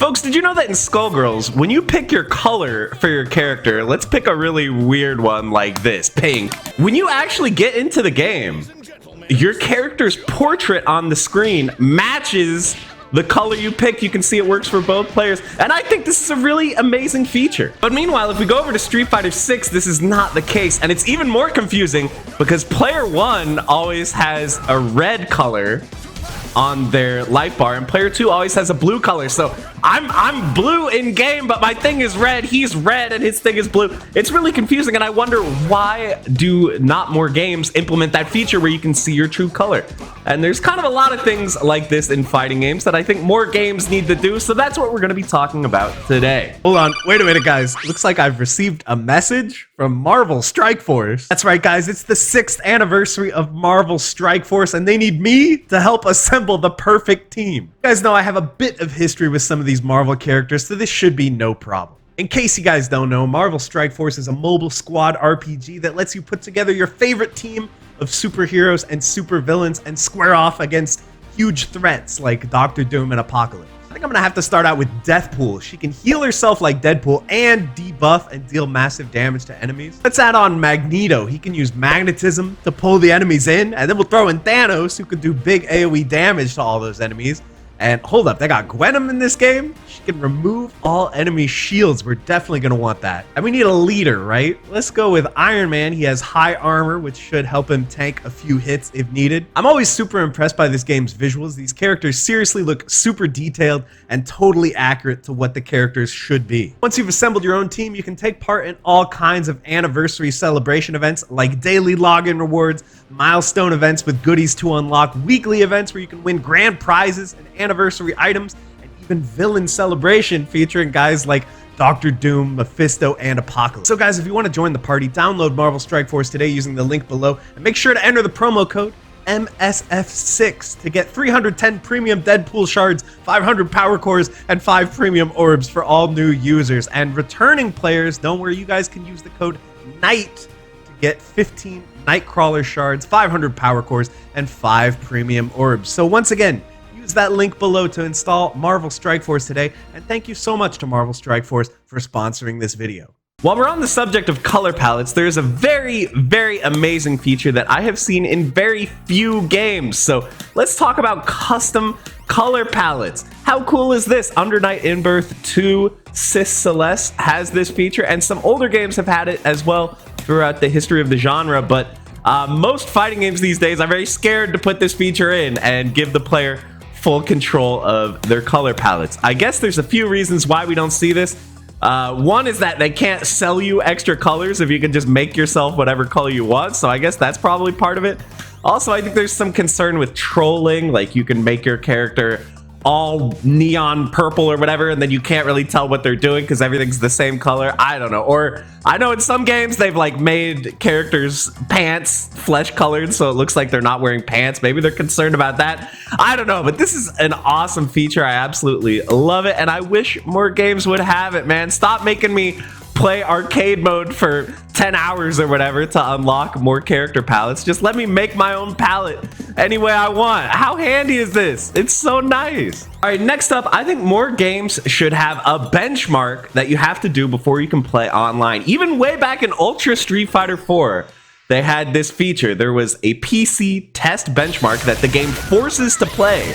Folks, did you know that in Skullgirls, when you pick your color for your character, let's pick a really weird one like this, pink. When you actually get into the game, your character's portrait on the screen matches the color you picked. You can see it works for both players, and I think this is a really amazing feature. But meanwhile, if we go over to Street Fighter 6, this is not the case, and it's even more confusing because player 1 always has a red color on their life bar, and player 2 always has a blue color. So I'm blue in game, but my thing is red. He's red and his thing is blue. It's really confusing, and I wonder why do not more games implement that feature where you can see your true color. And there's kind of a lot of things like this in fighting games that I think more games need to do, so that's what we're going to be talking about today. Hold on, wait a minute, guys. Looks like I've received a message from Marvel Strike Force. That's right, guys. It's the 6th anniversary of Marvel Strike Force, and they need me to help assemble the perfect team. You guys know I have a bit of history with some of these Marvel characters, so this should be no problem. In case you guys don't know, Marvel Strike Force is a mobile squad RPG that lets you put together your favorite team of superheroes and supervillains and square off against huge threats like Doctor Doom and Apocalypse. I think I'm gonna have to start out with Deathpool. She can heal herself like Deadpool and debuff and deal massive damage to enemies. Let's add on Magneto. He can use magnetism to pull the enemies in, and then we'll throw in Thanos, who can do big AoE damage to all those enemies. And hold up, they got Gwenom in this game? She can remove all enemy shields. We're definitely going to want that. And we need a leader, right? Let's go with Iron Man. He has high armor, which should help him tank a few hits if needed. I'm always super impressed by this game's visuals. These characters seriously look super detailed and totally accurate to what the characters should be. Once you've assembled your own team, you can take part in all kinds of anniversary celebration events like daily login rewards, milestone events with goodies to unlock, weekly events where you can win grand prizes and anniversary items, and even villain celebration featuring guys like Doctor Doom, Mephisto, and Apocalypse. So guys, if you want to join the party, download Marvel Strike Force today using the link below, and make sure to enter the promo code MSF6 to get 310 premium Deadpool shards, 500 power cores, and 5 premium orbs for all new users. And returning players, don't worry, you guys can use the code NIGHT to get 15 Nightcrawler shards, 500 power cores, and 5 premium orbs. So once again, use that link below to install Marvel Strike Force today, and thank you so much to Marvel Strike Force for sponsoring this video. While we're on the subject of color palettes, there's a very, very amazing feature that I have seen in very few games. So let's talk about custom color palettes. How cool is this? Under Night In-Birth 2 Cis Celeste has this feature, and some older games have had it as well throughout the history of the genre, but most fighting games these days are very scared to put this feature in and give the player full control of their color palettes. I guess there's a few reasons why we don't see this. One is that they can't sell you extra colors if you can just make yourself whatever color you want, so I guess that's probably part of it. Also, I think there's some concern with trolling, like you can make your character all neon purple or whatever, and then you can't really tell what they're doing because everything's the same color. I don't know. Or I know in some games they've like made characters' pants flesh colored so it looks like they're not wearing pants. Maybe they're concerned about that. I don't know, but this is an awesome feature. I absolutely love it, and I wish more games would have it, man. Stop making me play arcade mode for 10 hours or whatever to unlock more character palettes. Just let me make my own palette any way I want. How handy is this? It's so nice. All right, next up, I think more games should have a benchmark that you have to do before you can play online. Even way back in Ultra Street Fighter 4, they had this feature. There was a PC test benchmark that the game forces to play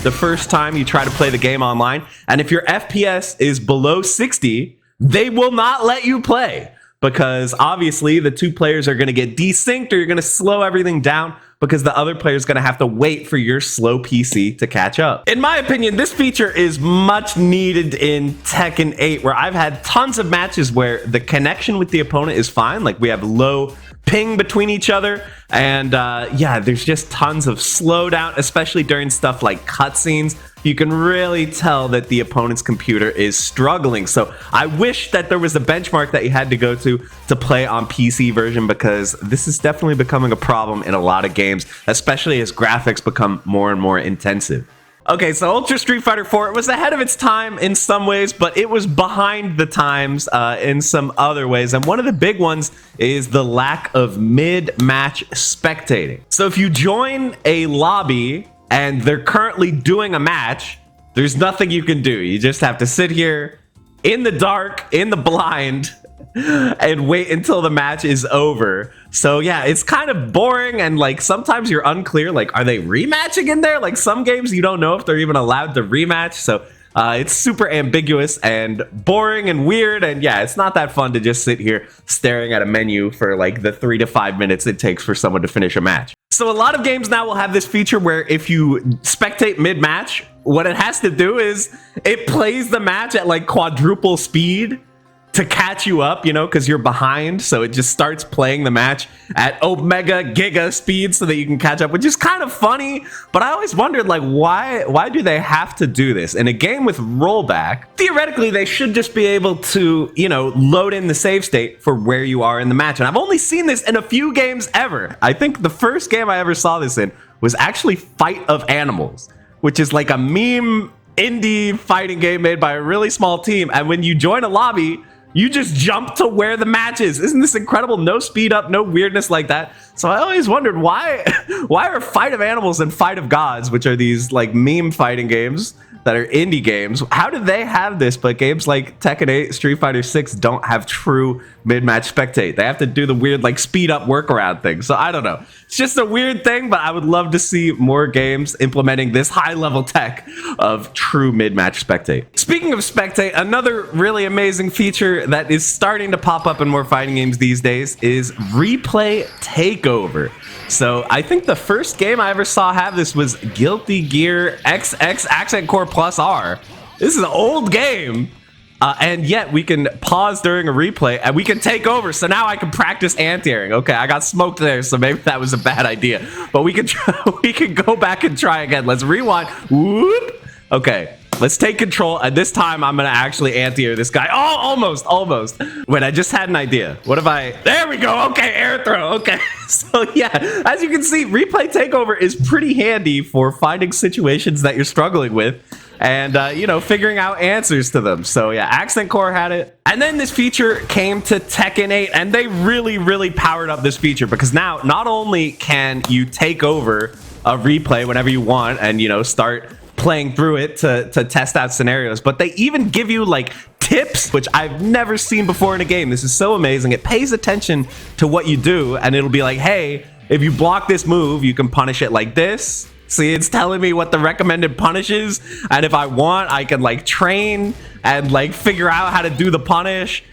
the first time you try to play the game online. And if your FPS is below 60, they will not let you play, because obviously the two players are going to get desynced, or you're going to slow everything down because the other player is going to have to wait for your slow PC to catch up. In my opinion, this feature is much needed in Tekken 8, where I've had tons of matches where the connection with the opponent is fine, like we have low ping between each other, and yeah, there's just tons of slowdown, especially during stuff like cutscenes. You can really tell that the opponent's computer is struggling. So I wish that there was a benchmark that you had to go to play on PC version, because this is definitely becoming a problem in a lot of games, especially as graphics become more and more intensive. Okay, so Ultra Street Fighter 4, it was ahead of its time in some ways, but it was behind the times in some other ways. And one of the big ones is the lack of mid-match spectating. So if you join a lobby and they're currently doing a match, There's nothing you can do. You just have to sit here in the dark, in the blind, and wait until the match is over. So yeah, it's kind of boring, and like sometimes you're unclear, like are they rematching in there? Like some games you don't know if they're even allowed to rematch. So it's super ambiguous and boring and weird, and yeah, it's not that fun to just sit here staring at a menu for like the 3 to 5 minutes it takes for someone to finish a match. So a lot of games now will have this feature where if you spectate mid-match, what it has to do is it plays the match at like quadruple speed to catch you up, you know, because you're behind. So it just starts playing the match at omega giga speed so that you can catch up, which is kind of funny. But I always wondered, like, why do they have to do this? In a game with rollback, theoretically, they should just be able to, you know, load in the save state for where you are in the match. And I've only seen this in a few games ever. I think the first game I ever saw this in was actually Fight of Animals, which is like a meme indie fighting game made by a really small team. And when you join a lobby, you just jump to where the match is. Isn't this incredible? No speed up, no weirdness like that. So I always wondered why are Fight of Animals and Fight of Gods, which are these like meme fighting games that are indie games, how do they have this? But games like Tekken 8, Street Fighter 6 don't have true mid-match spectate. They have to do the weird like speed up workaround thing. So I don't know. It's just a weird thing, but I would love to see more games implementing this high-level tech of true mid-match spectate. Speaking of spectate, another really amazing feature that is starting to pop up in more fighting games these days is replay takeover. So I think the first game I ever saw have this was Guilty Gear XX Accent Core Plus R. This is an old game. And yet we can pause during a replay and we can take over. So now I can practice anti-airing. Okay, I got smoked there, so maybe that was a bad idea. But we can we can go back and try again. Let's rewind. Whoop. Okay, let's take control. And this time I'm gonna actually anti-air this guy. Oh, almost. Wait, I just had an idea. What if I? There we go. Okay, air throw. Okay. So yeah, as you can see, replay takeover is pretty handy for finding situations that you're struggling with and you know, figuring out answers to them. So yeah, Accent Core had it. And then this feature came to Tekken 8, and they really powered up this feature, because now not only can you take over a replay whenever you want and, you know, start playing through it to test out scenarios, but they even give you like tips, which I've never seen before in a game. This is so amazing. It pays attention to what you do, and it'll be like, hey, if you block this move, you can punish it like this. See, it's telling me what the recommended punish is, and if I want, I can like train and like figure out how to do the punish.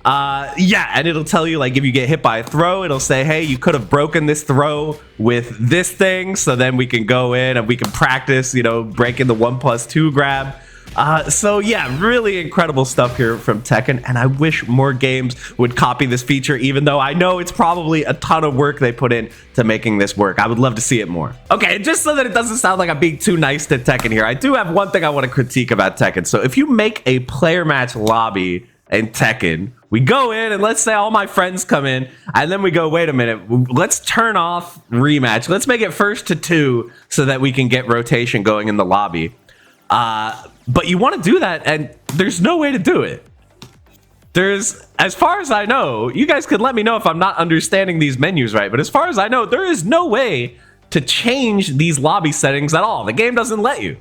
Yeah, and it'll tell you like if you get hit by a throw, it'll say, hey, you could have broken this throw with this thing. So then we can go in and we can practice, you know, breaking the 1+2 grab. So yeah, really incredible stuff here from Tekken, and I wish more games would copy this feature, even though I know it's probably a ton of work they put in to making this work. I would love to see it more. Okay, just so that it doesn't sound like I'm being too nice to Tekken here, I do have one thing I want to critique about Tekken. So if you make a player match lobby in Tekken, we go in and let's say all my friends come in, and then we go, wait a minute, let's turn off rematch. Let's make it 1st to 2 so that we can get rotation going in the lobby. But you want to do that, and there's no way to do it. There's, as far as I know, you guys could let me know if I'm not understanding these menus right, but as far as I know, there is no way to change these lobby settings at all. The game doesn't let you.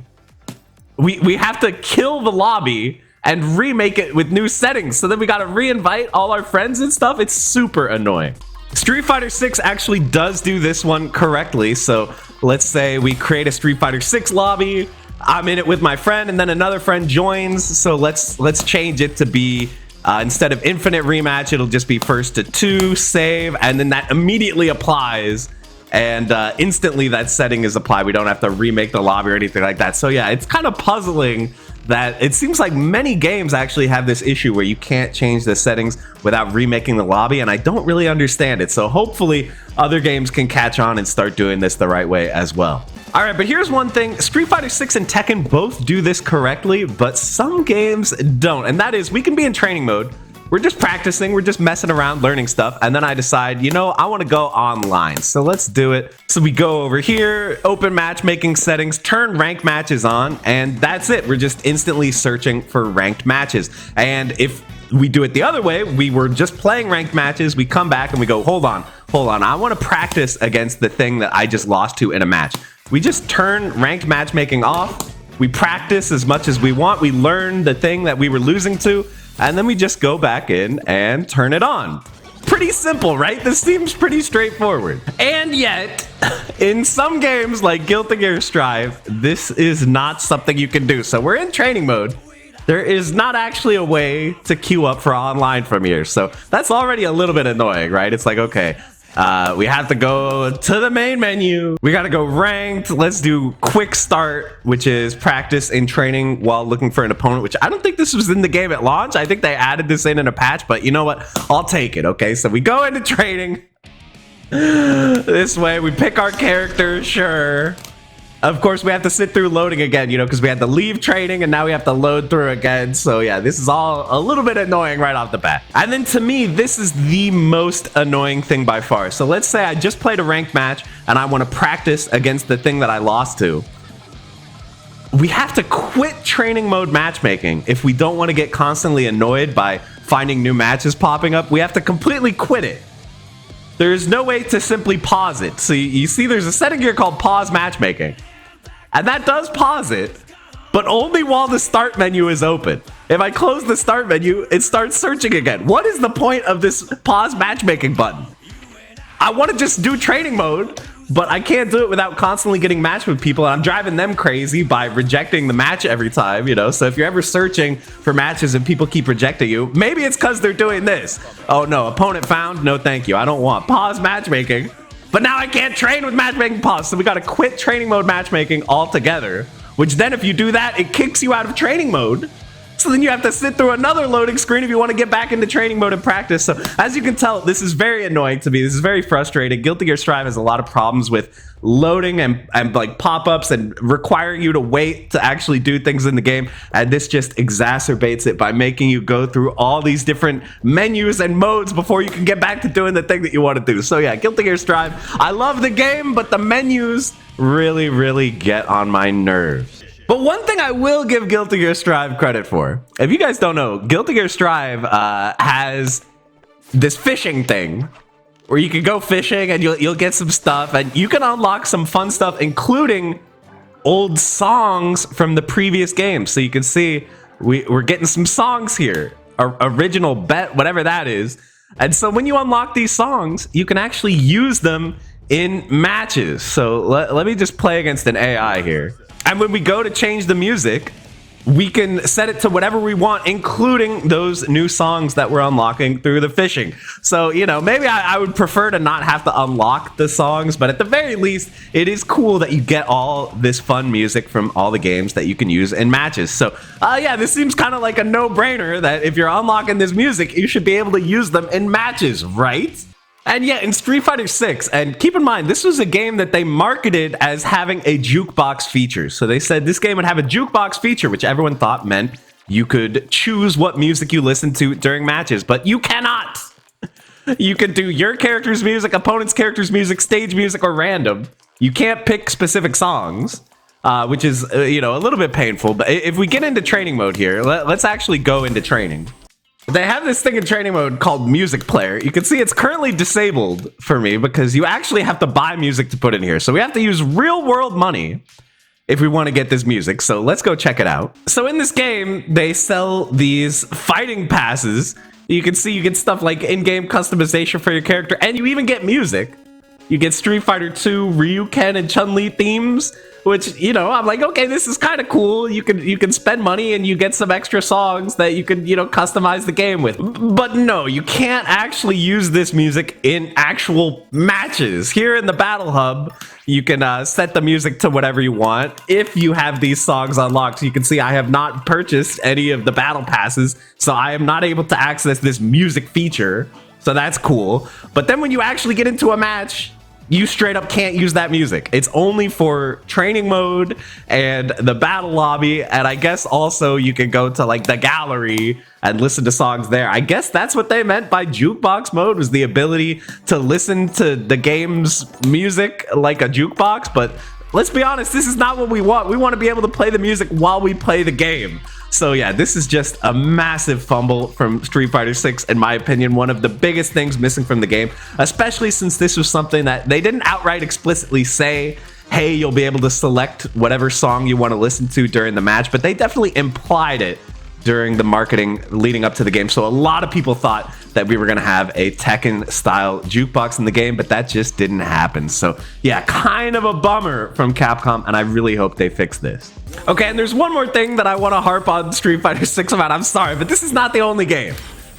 We have to kill the lobby and remake it with new settings. So then we got to re-invite all our friends and stuff. It's super annoying. Street Fighter 6 actually does do this one correctly. So let's say we create a Street Fighter 6 lobby. I'm in it with my friend, and then another friend joins. So let's change it to be instead of infinite rematch, it'll just be 1st to 2, save, and then that immediately applies, and instantly that setting is applied. We don't have to remake the lobby or anything like that. So yeah, it's kind of puzzling that it seems like many games actually have this issue where you can't change the settings without remaking the lobby, and I don't really understand it. So hopefully other games can catch on and start doing this the right way as well. All right, but here's one thing. Street Fighter 6 and Tekken both do this correctly, but some games don't. And that is, we can be in training mode. We're just practicing. We're just messing around, learning stuff. And then I decide, you know, I want to go online. So let's do it. So we go over here, open matchmaking settings, turn ranked matches on, and that's it. We're just instantly searching for ranked matches. And if we do it the other way, we were just playing ranked matches, we come back and we go, hold on. I want to practice against the thing that I just lost to in a match. We just turn ranked matchmaking off, We practice as much as we want. We learn the thing that we were losing to, and then we just go back in and turn it on. Pretty simple, right? This seems pretty straightforward. And yet, in some games like Guilty Gear Strive, this is not something you can do. So we're in training mode. There is not actually a way to queue up for online from here. So that's already a little bit annoying, right? It's like, okay, we have to go to the main menu. We got to go ranked. Let's do quick start, which is practice and training while looking for an opponent, which I don't think this was in the game at launch. I think they added this in a patch, but you know what? I'll take it. Okay, so we go into training this way. We pick our character, sure. Of course, we have to sit through loading again, you know, because we had to leave training and now we have to load through again. So yeah, this is all a little bit annoying right off the bat. And then to me, this is the most annoying thing by far. So let's say I just played a ranked match and I want to practice against the thing that I lost to. We have to quit training mode matchmaking if we don't want to get constantly annoyed by finding new matches popping up. We have to completely quit it. There's no way to simply pause it. So you see there's a setting here called pause matchmaking. And that does pause it, but only while the start menu is open. If I close the start menu, it starts searching again. What is the point of this pause matchmaking button? I want to just do training mode, but I can't do it without constantly getting matched with people. And I'm driving them crazy by rejecting the match every time, you know? So if you're ever searching for matches and people keep rejecting you, maybe it's because they're doing this. Oh no, opponent found, no thank you. I don't want pause matchmaking. But now I can't train with matchmaking pause, so we gotta quit training mode matchmaking altogether, which then if you do that, it kicks you out of training mode. So then you have to sit through another loading screen if you want to get back into training mode and practice. So as you can tell, this is very annoying to me. This is very frustrating. Guilty Gear Strive has a lot of problems with loading and like pop-ups and requiring you to wait to actually do things in the game. And this just exacerbates it by making you go through all these different menus and modes before you can get back to doing the thing that you want to do. So yeah, Guilty Gear Strive. I love the game, but the menus really, really get on my nerves. But one thing I will give Guilty Gear Strive credit for, if you guys don't know, Guilty Gear Strive has this fishing thing where you can go fishing and you'll get some stuff and you can unlock some fun stuff, including old songs from the previous game. So you can see we're getting some songs here, original bet, whatever that is. And so when you unlock these songs, you can actually use them in matches. So let me just play against an AI here. And when we go to change the music, we can set it to whatever we want, including those new songs that we're unlocking through the fishing. So, you know, maybe I would prefer to not have to unlock the songs, but at the very least, it is cool that you get all this fun music from all the games that you can use in matches. So, yeah, this seems kind of like a no-brainer that if you're unlocking this music, you should be able to use them in matches, right? And yeah, in Street Fighter 6, and keep in mind, this was a game that they marketed as having a jukebox feature. So they said this game would have a jukebox feature, which everyone thought meant you could choose what music you listen to during matches, but you cannot. You can do your character's music, opponent's character's music, stage music, or random. You can't pick specific songs, which is, you know, a little bit painful. But if we get into training mode here, let's actually go into training. They have this thing in training mode called music player. You can see it's currently disabled for me because you actually have to buy music to put in here. So we have to use real world money if we want to get this music. So let's go check it out. So in this game, they sell these fighting passes. You can see you get stuff like in-game customization for your character, and you even get music. You get Street Fighter 2, Ryu, Ken, and Chun-Li themes, which, you know, I'm like, okay, this is kind of cool. You can spend money and you get some extra songs that you can, you know, customize the game with. But no, you can't actually use this music in actual matches. Here in the Battle Hub, you can set the music to whatever you want if you have these songs unlocked. So you can see I have not purchased any of the battle passes, so I am not able to access this music feature. So that's cool. But then when you actually get into a match, you straight up can't use that music. It's only for training mode and the battle lobby. And I guess also you can go to like the gallery and listen to songs there. I guess that's what they meant by jukebox mode, was the ability to listen to the game's music like a jukebox. But let's be honest, this is not what we want. We want to be able to play the music while we play the game. So yeah, this is just a massive fumble from Street Fighter 6, in my opinion. One of the biggest things missing from the game, especially since this was something that they didn't outright explicitly say, hey, you'll be able to select whatever song you want to listen to during the match, but they definitely implied it during the marketing leading up to the game. So a lot of people thought that we were going to have a Tekken style jukebox in the game, but that just didn't happen. So yeah, kind of a bummer from Capcom, and I really hope they fix this. Okay, and there's one more thing that I want to harp on Street Fighter 6 about. I'm sorry, but this is not the only game.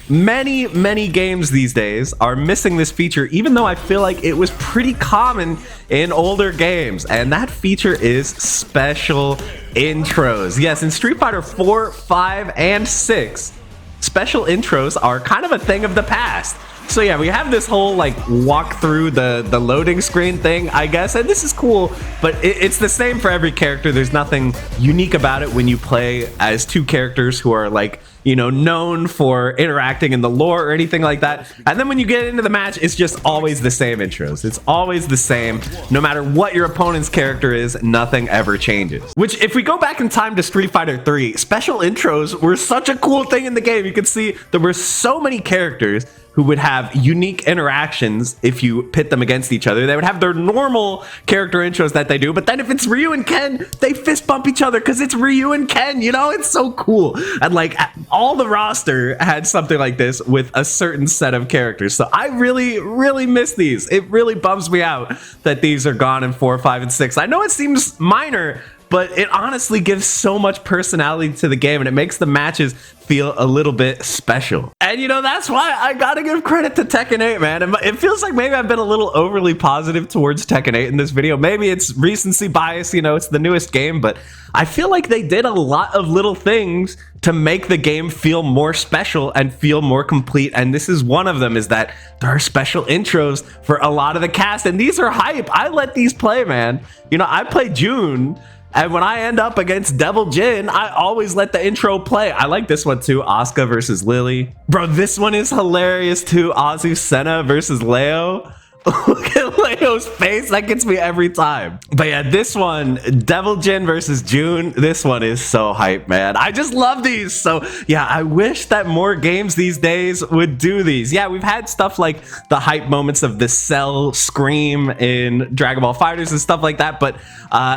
Many games these days are missing this feature, even though I feel like it was pretty common in older games, and that feature is special intros. Yes, in Street Fighter 4, 5, and 6, special intros are kind of a thing of the past. So yeah, we have this whole like walk through the loading screen thing, I guess, and this is cool, but it's the same for every character. There's nothing unique about it when you play as two characters who are like, you know, known for interacting in the lore or anything like that. And then when you get into the match, it's just always the same intros. It's always the same. No matter what your opponent's character is, nothing ever changes. Which, if we go back in time to Street Fighter 3, special intros were such a cool thing in the game. You could see there were so many characters who would have unique interactions if you pit them against each other. They would have their normal character intros that they do, but then if it's Ryu and Ken, they fist bump each other because it's Ryu and Ken, you know? It's so cool. And like, all the roster had something like this with a certain set of characters. So I really miss these. It really bums me out that these are gone in 4, 5, and 6. I know it seems minor, but it honestly gives so much personality to the game, and it makes the matches feel a little bit special. And you know, that's why I gotta give credit to Tekken 8, man. It feels like maybe I've been a little overly positive towards Tekken 8 in this video. Maybe it's recency bias, you know, it's the newest game, but I feel like they did a lot of little things to make the game feel more special and feel more complete. And this is one of them, is that there are special intros for a lot of the cast, and these are hype. I let these play, man. You know, I play June, and when I end up against Devil Jin, I always let the intro play. I like this one too, Asuka versus Lily. Bro, this one is hilarious too, Azucena versus Leo. Look at Leo's face, that gets me every time. But yeah, this one, Devil Jin versus June, this one is so hype, man. I just love these. So yeah, I wish that more games these days would do these. Yeah, we've had stuff like the hype moments of the Cell Scream in Dragon Ball FighterZ and stuff like that, but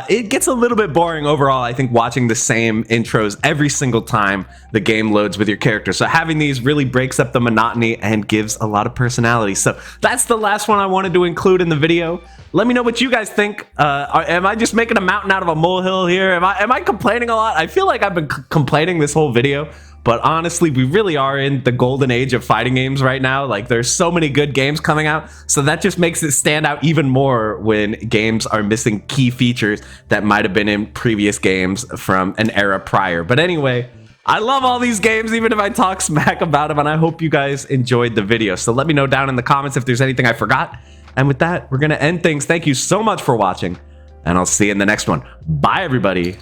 it gets a little bit boring overall, I think, watching the same intros every single time the game loads with your character. So having these really breaks up the monotony and gives a lot of personality. So that's the last one I wanted to include in the video. Let me know what you guys think. Am I just making a mountain out of a molehill here? Am I complaining a lot? I feel like I've been complaining this whole video, but honestly, we really are in the golden age of fighting games right now. Like, there's so many good games coming out, so that just makes it stand out even more when games are missing key features that might have been in previous games from an era prior. But anyway, I love all these games, even if I talk smack about them, and I hope you guys enjoyed the video. So let me know down in the comments if there's anything I forgot. And with that, we're going to end things. Thank you so much for watching, and I'll see you in the next one. Bye, everybody.